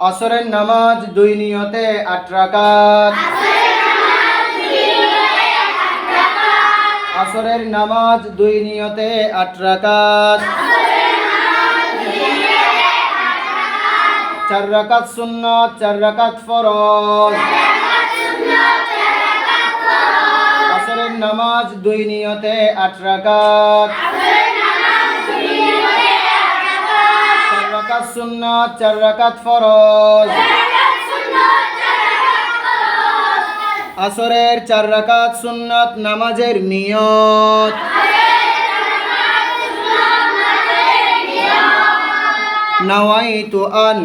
আসরের নামাজ 2 নিয়তে 8 রাকাত। আসরের নামাজ 2 নিয়তে 8 রাকাত। 4 রাকাত সুন্নাত, 4 রাকাত ফরজ। আসরের নামাজ 2 নিয়তে 8 রাকাত। 4 রাকাত সুন্নাত, 4 রাকাত ফরজ। আসরের 4 রাকাত সুন্নাত নামাজের নিয়ত। নাওয়াইতু আন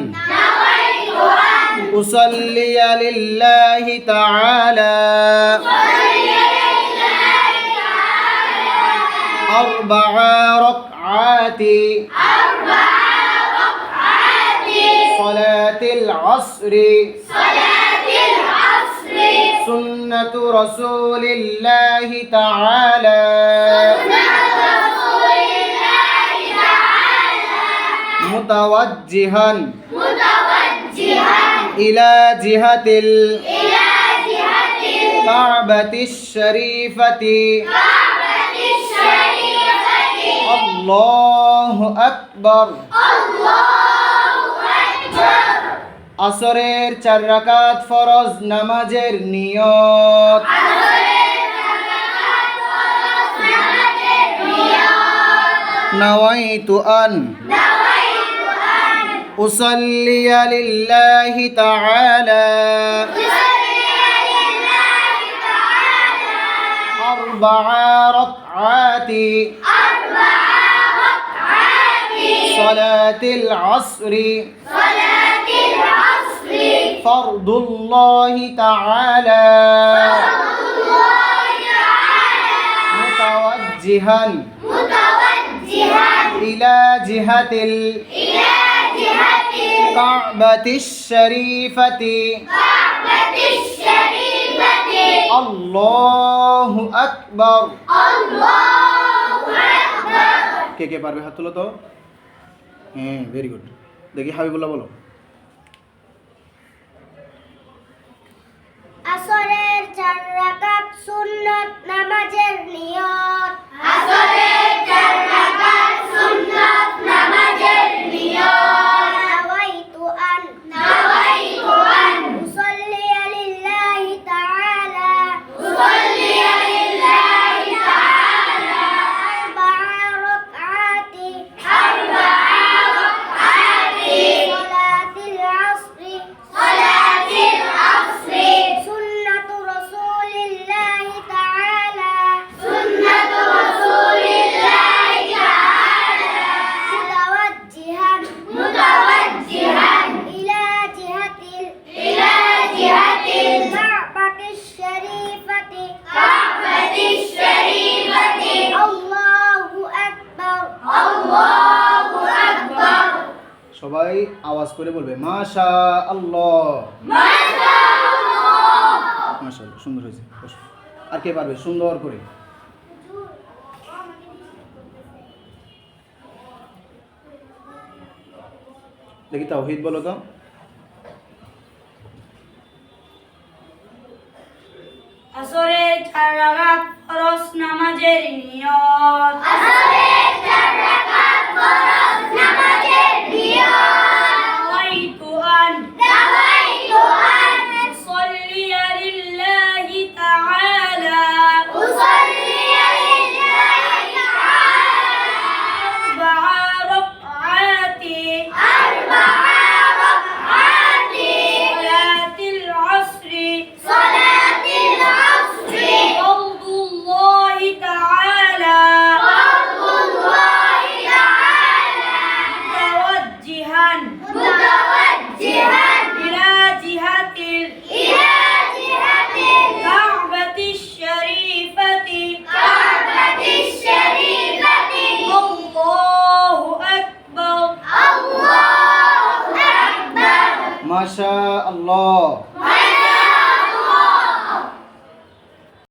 উসাল্লিয়া লিল্লাহি তাআলা আরবা'a রাকআতি সালাতিল আসরি সুন্নাতু রাসূলিল্লাহি তাআলা মুতাওয়াজ্জিহান ইলা জিহাতিল কাবাতিশ শরীফাতি আল্লাহু আকবার। আসরের 4 রাকাত ফরজ নামাজের নিয়ত। নাওয়াইতু আন উসাল্লিয়া লিল্লাহি তাআলা আরবা'a রাকআতি সালাতিল আসরি ফরদুল্লাহি তাআলা মুতাওয়াজ্জিহান ইলা জিহাতিল কাবাতিশ শরীফাতি আল্লাহু আকবার। কে কে পারবে হাত তোলো তো। হ্যাঁ, ভেরি গুড। দেখি হাবিবুল্লাহ বলো। আসরের 4 রাকাত সুন্নাত নামাজের নিয়ত। আসরের 4 রাকাত সুন্নাত নামাজের নিয়ত। নাওয়াইতু আন উসাল্লিয়া লিল্লাহি তাআলা আরবা'a রাকআতি সালাতিল আসরি সুন্নাতু রাসূলিল্লাহি তাআলা মুতাওয়াজ্জিহান ইলা জিহাতিল কাবাতিশ শরীফাতি আল্লাহু আকবার। সবাই আওয়াজ করে বলবে মাশা আল্লাহ। মাশাআল্লাহ, সুন্দর হয়েছে। আর কে পারবে সুন্দর করে? দেখি তাওহীদ বলো তো। আসরের 4 রাকাত ফরজ নামাজের নিয়ত। আসরের 4 রাকাত ফরজ নামাজের নিয়ত।